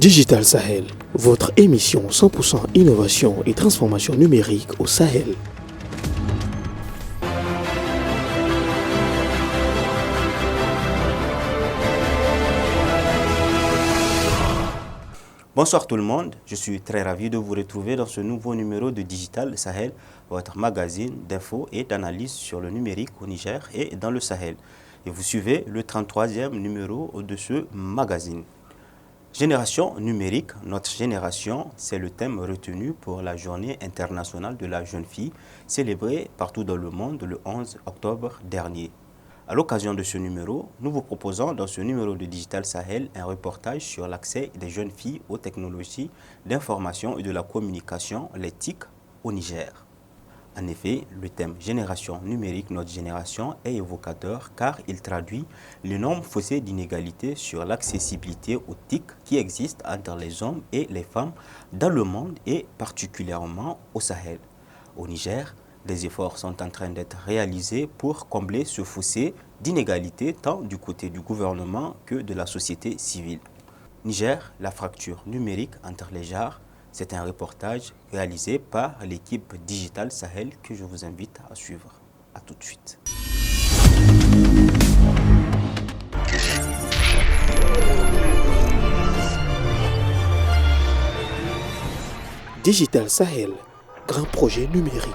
Digital Sahel, votre émission 100% innovation et transformation numérique au Sahel. Bonsoir tout le monde, je suis très ravi de vous retrouver dans ce nouveau numéro de Digital Sahel, votre magazine d'infos et d'analyse sur le numérique au Niger et dans le Sahel. Et vous suivez le 33e numéro de ce magazine. Génération numérique, notre génération, c'est le thème retenu pour la Journée internationale de la jeune fille, célébrée partout dans le monde le 11 octobre dernier. À l'occasion de ce numéro, nous vous proposons dans ce numéro de Digital Sahel un reportage sur l'accès des jeunes filles aux technologies d'information et de la communication, les TIC, au Niger. En effet, le thème Génération numérique, notre génération est évocateur car il traduit l'énorme fossé d'inégalité sur l'accessibilité aux TIC qui existe entre les hommes et les femmes dans le monde et particulièrement au Sahel. Au Niger, des efforts sont en train d'être réalisés pour combler ce fossé d'inégalité tant du côté du gouvernement que de la société civile. Niger, la fracture numérique entre les genres, c'est un reportage réalisé par l'équipe Digital Sahel que je vous invite à suivre. A tout de suite. Digital Sahel, grand projet numérique.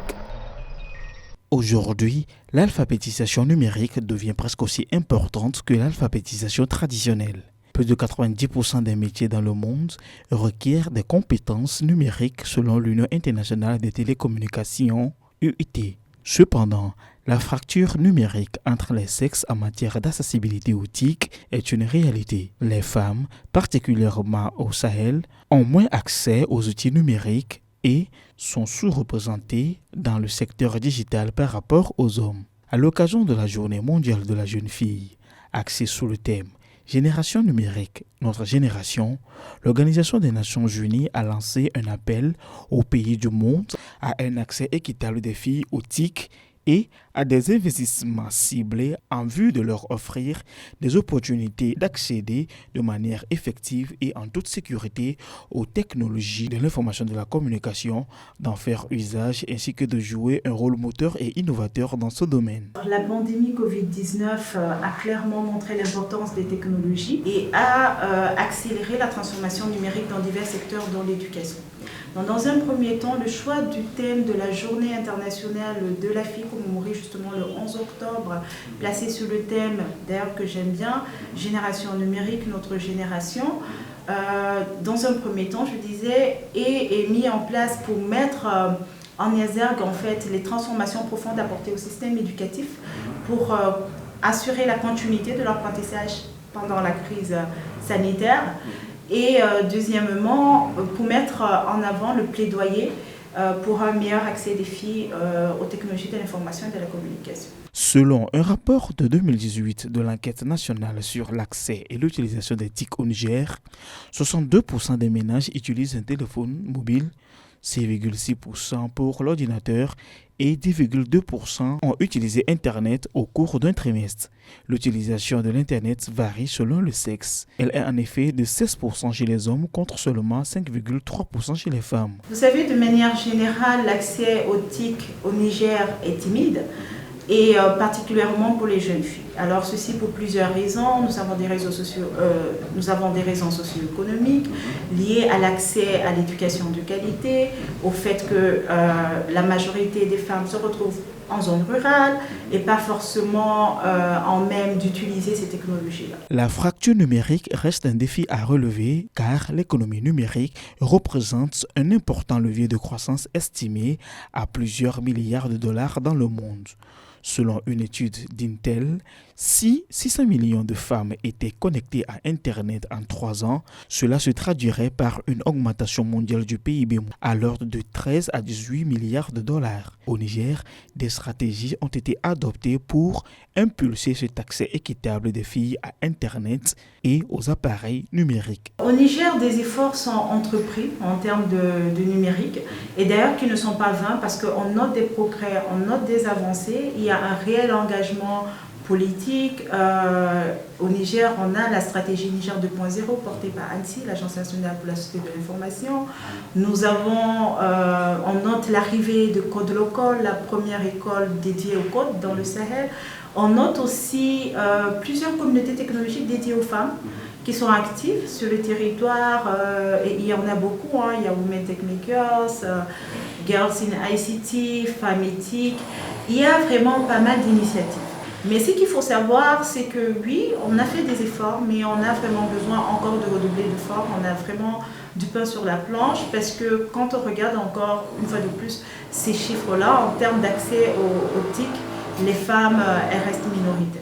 Aujourd'hui, l'alphabétisation numérique devient presque aussi importante que l'alphabétisation traditionnelle. Plus de 90% des métiers dans le monde requièrent des compétences numériques selon l'Union internationale des télécommunications, UIT. Cependant, la fracture numérique entre les sexes en matière d'accessibilité aux TIC est une réalité. Les femmes, particulièrement au Sahel, ont moins accès aux outils numériques et sont sous-représentés dans le secteur digital par rapport aux hommes. À l'occasion de la Journée mondiale de la jeune fille, axée sous le thème Génération numérique, notre génération, l'Organisation des Nations Unies a lancé un appel aux pays du monde à un accès équitable des filles aux TIC et à des investissements ciblés en vue de leur offrir des opportunités d'accéder de manière effective et en toute sécurité aux technologies de l'information et de la communication, d'en faire usage ainsi que de jouer un rôle moteur et innovateur dans ce domaine. La pandémie Covid-19 a clairement montré l'importance des technologies et a accéléré la transformation numérique dans divers secteurs dans l'éducation. Dans un premier temps, le choix du thème de la Journée internationale de la fille commémorée justement le 11 octobre, placé sur le thème, d'ailleurs que j'aime bien, Génération numérique, notre génération, dans un premier temps, je disais, est mis en place pour mettre en exergue en fait les transformations profondes apportées au système éducatif pour assurer la continuité de l'apprentissage pendant la crise sanitaire. Et deuxièmement, pour mettre en avant le plaidoyer pour un meilleur accès des filles aux technologies de l'information et de la communication. Selon un rapport de 2018 de l'enquête nationale sur l'accès et l'utilisation des TIC au Niger, 62% des ménages utilisent un téléphone mobile, 6,6% pour l'ordinateur et 10,2% ont utilisé Internet au cours d'un trimestre. L'utilisation de l'Internet varie selon le sexe. Elle est en effet de 16% chez les hommes contre seulement 5,3% chez les femmes. Vous savez, de manière générale, l'accès aux TIC au Niger est timide et particulièrement pour les jeunes filles. Alors ceci pour plusieurs raisons. Nous avons des raisons socio-économiques liées à l'accès à l'éducation de qualité, au fait que la majorité des femmes se retrouvent en zone rurale et pas forcément en même d'utiliser ces technologies-là. La fracture numérique reste un défi à relever car l'économie numérique représente un important levier de croissance estimé à plusieurs milliards de dollars dans le monde. Selon une étude d'Intel, si 600 millions de femmes étaient connectées à Internet en 3 ans, cela se traduirait par une augmentation mondiale du PIB à l'ordre de 13 à 18 milliards de dollars. Au Niger, des stratégies ont été adoptées pour impulser cet accès équitable des filles à Internet et aux appareils numériques. Au Niger, des efforts sont entrepris en termes de numérique et d'ailleurs qui ne sont pas vains parce qu'on note des progrès, on note des avancées, il y a un réel engagement politique. Au Niger, on a la stratégie Niger 2.0 portée par ANSSI, l'Agence nationale pour la société de l'information. Nous avons, on note l'arrivée de Code Local, la première école dédiée au code dans le Sahel. On note aussi plusieurs communautés technologiques dédiées aux femmes qui sont actives sur le territoire. Et il y en a beaucoup, hein. Il y a Women Tech Makers, Girls in ICT, Femmes Éthiques. Il y a vraiment pas mal d'initiatives. Mais ce qu'il faut savoir, c'est que oui, on a fait des efforts, mais on a vraiment besoin encore de redoubler d'efforts. On a vraiment du pain sur la planche, parce que quand on regarde encore, une fois de plus, ces chiffres-là, en termes d'accès aux TIC, les femmes, elles restent minoritaires.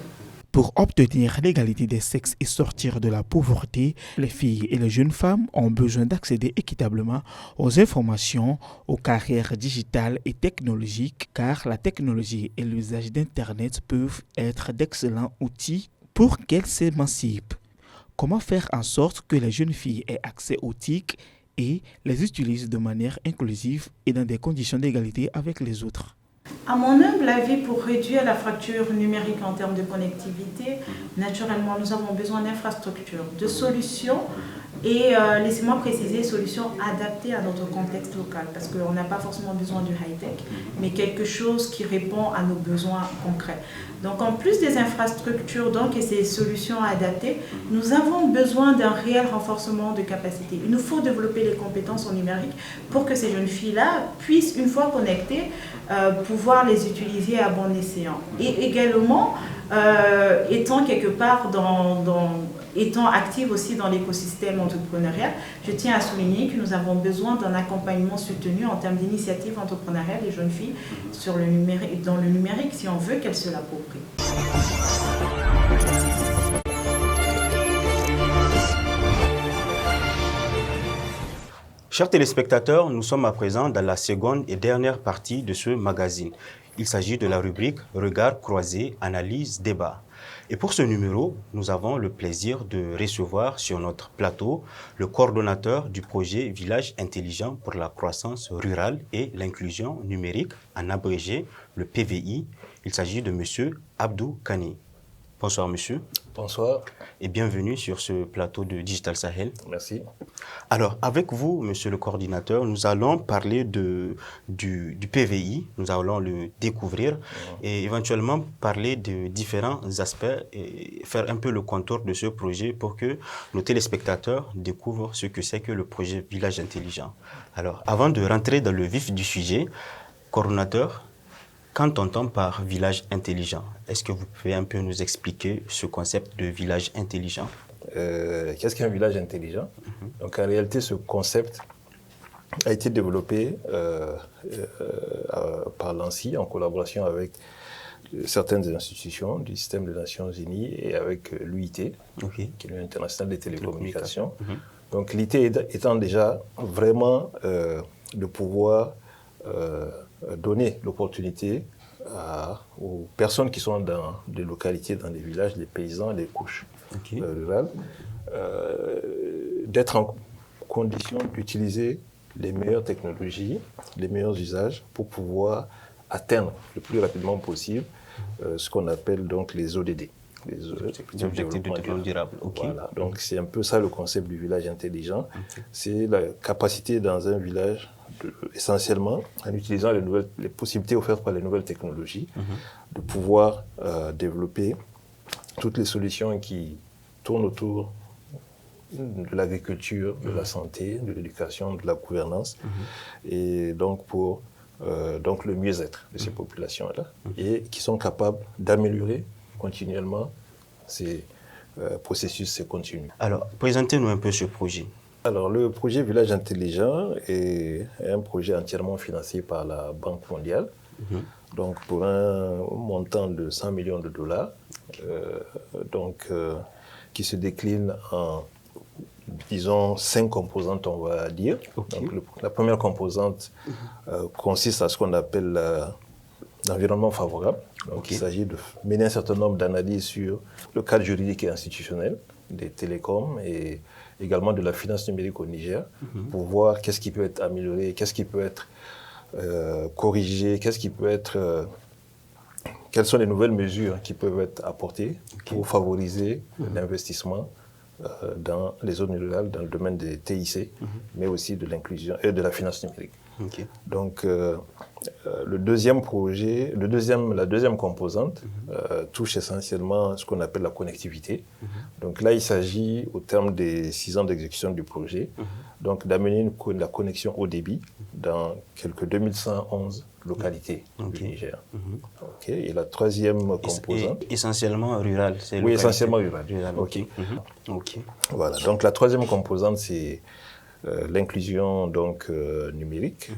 Pour obtenir l'égalité des sexes et sortir de la pauvreté, les filles et les jeunes femmes ont besoin d'accéder équitablement aux informations, aux carrières digitales et technologiques, car la technologie et l'usage d'Internet peuvent être d'excellents outils pour qu'elles s'émancipent. Comment faire en sorte que les jeunes filles aient accès aux TIC et les utilisent de manière inclusive et dans des conditions d'égalité avec les autres? À mon humble avis, pour réduire la fracture numérique en termes de connectivité, naturellement, nous avons besoin d'infrastructures, de solutions et, laissez-moi préciser, solutions adaptées à notre contexte local, parce qu'on n'a pas forcément besoin du high-tech, mais quelque chose qui répond à nos besoins concrets. Donc, en plus des infrastructures et ces solutions adaptées, nous avons besoin d'un réel renforcement de capacité. Il nous faut développer les compétences en numérique pour que ces jeunes filles-là puissent, une fois connectées, pouvoir les utiliser à bon escient. Et également, étant quelque part étant active aussi dans l'écosystème entrepreneurial, je tiens à souligner que nous avons besoin d'un accompagnement soutenu en termes d'initiatives entrepreneuriales des jeunes filles dans le numérique, si on veut qu'elles se l'approprient. Chers téléspectateurs, nous sommes à présent dans la seconde et dernière partie de ce magazine. Il s'agit de la rubrique Regard croisé, analyse, débat. Et pour ce numéro, nous avons le plaisir de recevoir sur notre plateau le coordonnateur du projet Village intelligent pour la croissance rurale et l'inclusion numérique, en abrégé le PVI. Il s'agit de M. Abdou Kani. Bonsoir monsieur. Bonsoir. Et bienvenue sur ce plateau de Digital Sahel. Merci. Alors, avec vous, monsieur le coordinateur, nous allons parler du PVI, nous allons le découvrir et éventuellement parler de différents aspects et faire un peu le contour de ce projet pour que nos téléspectateurs découvrent ce que c'est que le projet Village intelligent. Alors, avant de rentrer dans le vif du sujet, coordinateur, quand on entend par village intelligent, est-ce que vous pouvez un peu nous expliquer ce concept de village intelligent? Qu'est-ce qu'un village intelligent? Donc en réalité, ce concept a été développé par l'ANSSI en collaboration avec certaines institutions du système des Nations Unies et avec l'UIT, qui est l'Union internationale des télécommunications. Donc l'idée étant déjà vraiment de pouvoir donner l'opportunité aux personnes qui sont dans des localités, dans des villages, des paysans, des couches rurales, d'être en condition d'utiliser les meilleures technologies, les meilleurs usages pour pouvoir atteindre le plus rapidement possible ce qu'on appelle donc les ODD. Les objectifs de développement durable. Voilà. Donc c'est un peu ça le concept du village intelligent. C'est la capacité dans un village, essentiellement en utilisant les possibilités offertes par les nouvelles technologies, de pouvoir développer toutes les solutions qui tournent autour de l'agriculture, de la santé, de l'éducation, de la gouvernance, et donc pour donc le mieux-être de ces populations-là, et qui sont capables d'améliorer continuellement ces processus, ces contenus. Alors, présentez-nous un peu ce projet. Alors, le projet Village intelligent est un projet entièrement financé par la Banque mondiale, donc pour un montant de 100 millions de dollars, qui se décline en, disons, 5 composantes, on va dire. Donc, la première composante consiste à ce qu'on appelle l'environnement favorable. Donc, il s'agit de mener un certain nombre d'analyses sur le cadre juridique et institutionnel des télécoms et également de la finance numérique au Niger, pour voir qu'est-ce qui peut être amélioré, qu'est-ce qui peut être corrigé, qu'est-ce qui peut être quelles sont les nouvelles mesures qui peuvent être apportées pour favoriser l'investissement dans les zones rurales, dans le domaine des TIC, mais aussi de l'inclusion et de la finance numérique. Donc, la deuxième composante touche essentiellement ce qu'on appelle la connectivité. Donc là, il s'agit, au terme des 6 ans d'exécution du projet, donc d'amener la connexion haut débit dans quelques 2111 localités du Niger. Et la troisième composante... Essentiellement rurale. Oui, essentiellement rurale. Voilà. Donc la troisième composante, c'est l'inclusion numérique,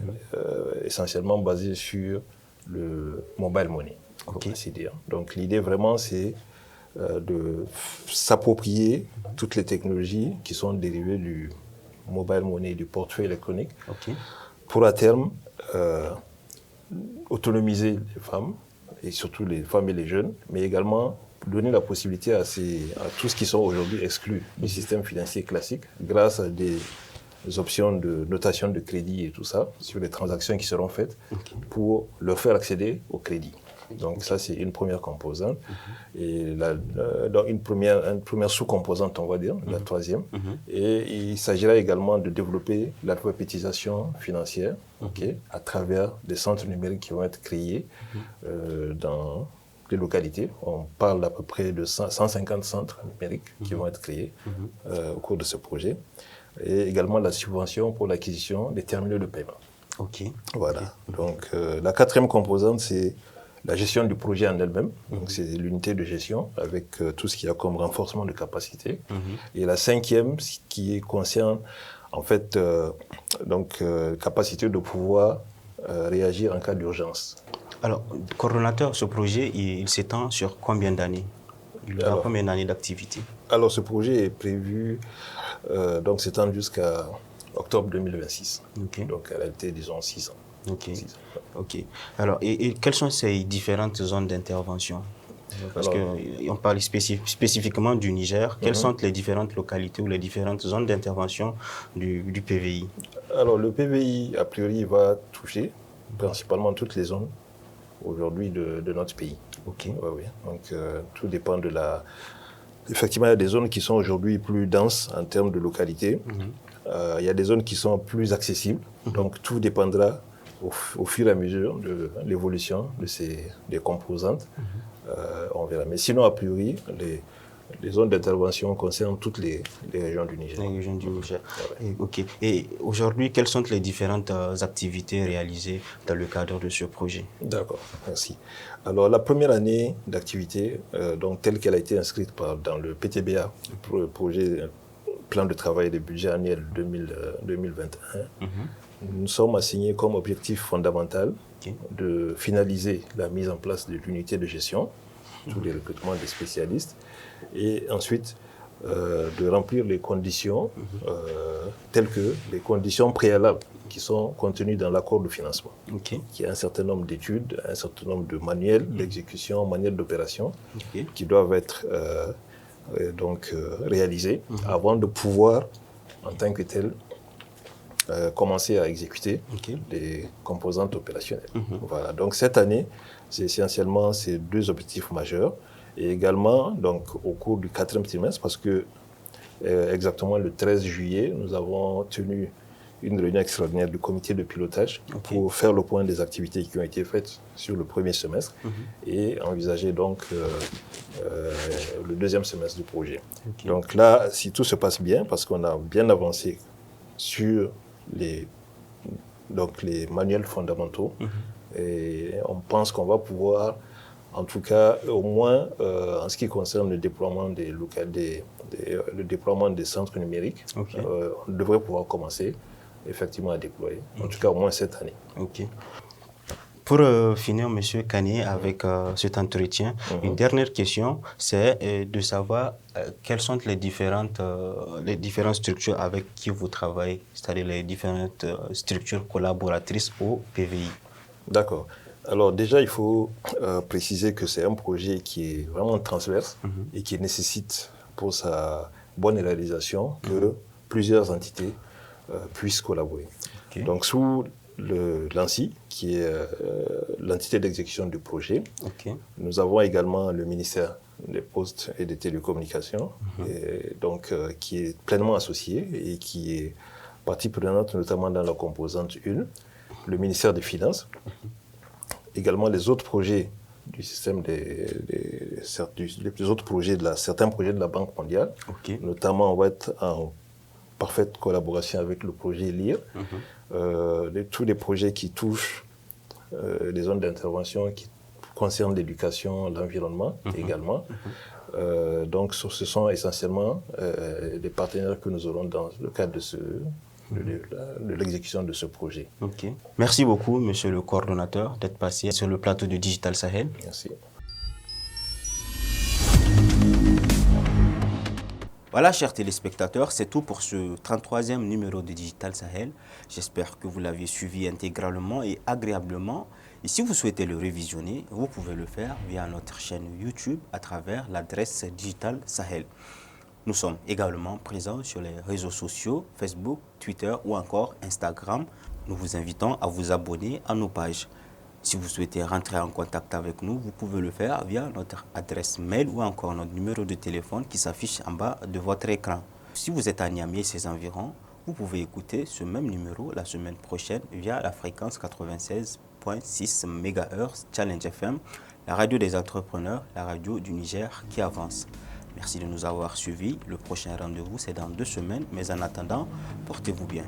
essentiellement basée sur le mobile money, pour ainsi dire. Donc l'idée vraiment, c'est de s'approprier toutes les technologies qui sont dérivées du mobile money, du portefeuille électronique, pour à terme autonomiser les femmes, et surtout les femmes et les jeunes, mais également donner la possibilité à tous qui sont aujourd'hui exclus du système financier classique, grâce à des options de notation de crédit et tout ça, sur les transactions qui seront faites, pour leur faire accéder au crédit. Donc ça, c'est une première composante. Et dans une première sous-composante, on va dire, la troisième. Et il s'agira également de développer l'alphabétisation financière à travers des centres numériques qui vont être créés dans les localités. On parle d'à peu près de 150 centres numériques qui vont être créés au cours de ce projet. Et également la subvention pour l'acquisition des terminaux de paiement. Voilà. Donc la quatrième composante, c'est la gestion du projet en elle-même. Donc c'est l'unité de gestion avec tout ce qu'il y a comme renforcement de capacité. Et la cinquième, ce qui concerne en fait capacité de pouvoir réagir en cas d'urgence. Alors, coordonnateur, ce projet, il s'étend sur combien d'années? Il a combien d'années d'activité? Alors, ce projet est prévu, s'étend jusqu'à octobre 2026. Donc, en réalité, disons 6 ans. Alors, et quelles sont ces différentes zones d'intervention? Parce qu'on parle spécifiquement du Niger. Quelles sont les différentes localités ou les différentes zones d'intervention du PVI? Alors, le PVI, a priori, va toucher principalement toutes les zones aujourd'hui de notre pays. Donc, tout dépend de la... Effectivement, il y a des zones qui sont aujourd'hui plus denses en termes de localité. Il y a des zones qui sont plus accessibles. Donc, tout dépendra au fur et à mesure de l'évolution des composantes. On verra. Mais sinon, a priori, les zones d'intervention concernent toutes les régions du Niger. Les régions du Niger. Et aujourd'hui, quelles sont les différentes activités réalisées dans le cadre de ce projet? D'accord, merci. Alors, la première année d'activité, telle qu'elle a été inscrite dans le PTBA, le projet plan de travail et de budget annuel 2021, nous sommes assignés comme objectif fondamental de finaliser la mise en place de l'unité de gestion, tous les recrutements des spécialistes, et ensuite de remplir les conditions telles que les conditions préalables qui sont contenues dans l'accord de financement, qui est un certain nombre d'études, un certain nombre de manuels d'exécution, manuels d'opération qui doivent être réalisés avant de pouvoir, en tant que tel, commencer à exécuter les composantes opérationnelles. Voilà. Donc cette année, c'est essentiellement ces deux objectifs majeurs. Et également, au cours du 4e trimestre, parce que exactement le 13 juillet, nous avons tenu une réunion extraordinaire du comité de pilotage pour faire le point des activités qui ont été faites sur le premier semestre et envisager le 2e semestre du projet. Donc là, si tout se passe bien, parce qu'on a bien avancé sur les manuels fondamentaux, et on pense qu'on va pouvoir, en tout cas, au moins en ce qui concerne le déploiement le déploiement des centres numériques, on devrait pouvoir commencer effectivement à déployer, en tout cas au moins cette année. Pour finir, M. Kanié, avec cet entretien, une dernière question, c'est de savoir quelles sont les différentes structures avec qui vous travaillez, c'est-à-dire les différentes structures collaboratrices au PVI. D'accord. Alors déjà, il faut préciser que c'est un projet qui est vraiment transverse et qui nécessite pour sa bonne réalisation que plusieurs entités puissent collaborer. Donc sous l'ANSSI, qui est l'entité d'exécution du projet. Ok. Nous avons également le ministère des Postes et des Télécommunications, et donc, qui est pleinement associé et qui est partie prenante, notamment dans la composante 1, le ministère des Finances, également les autres projets du système les autres projets certains projets de la Banque mondiale. Ok. Notamment, on va être en parfaite collaboration avec le projet LIRE, tous les projets qui touchent les zones d'intervention qui concernent l'éducation, l'environnement également. Donc, ce sont essentiellement les partenaires que nous aurons dans le cadre de l'exécution de ce projet. Ok. Merci beaucoup, monsieur le coordonnateur, d'être passé sur le plateau de Digital Sahel. Merci. Voilà, chers téléspectateurs, c'est tout pour ce 33e numéro de Digital Sahel. J'espère que vous l'avez suivi intégralement et agréablement. Et si vous souhaitez le révisionner, vous pouvez le faire via notre chaîne YouTube à travers l'adresse Digital Sahel. Nous sommes également présents sur les réseaux sociaux, Facebook, Twitter ou encore Instagram. Nous vous invitons à vous abonner à nos pages. Si vous souhaitez rentrer en contact avec nous, vous pouvez le faire via notre adresse mail ou encore notre numéro de téléphone qui s'affiche en bas de votre écran. Si vous êtes à Niamey et ses environs, vous pouvez écouter ce même numéro la semaine prochaine via la fréquence 96.6 MHz Challenge FM, la radio des entrepreneurs, la radio du Niger qui avance. Merci de nous avoir suivis. Le prochain rendez-vous, c'est dans 2 semaines. Mais en attendant, portez-vous bien.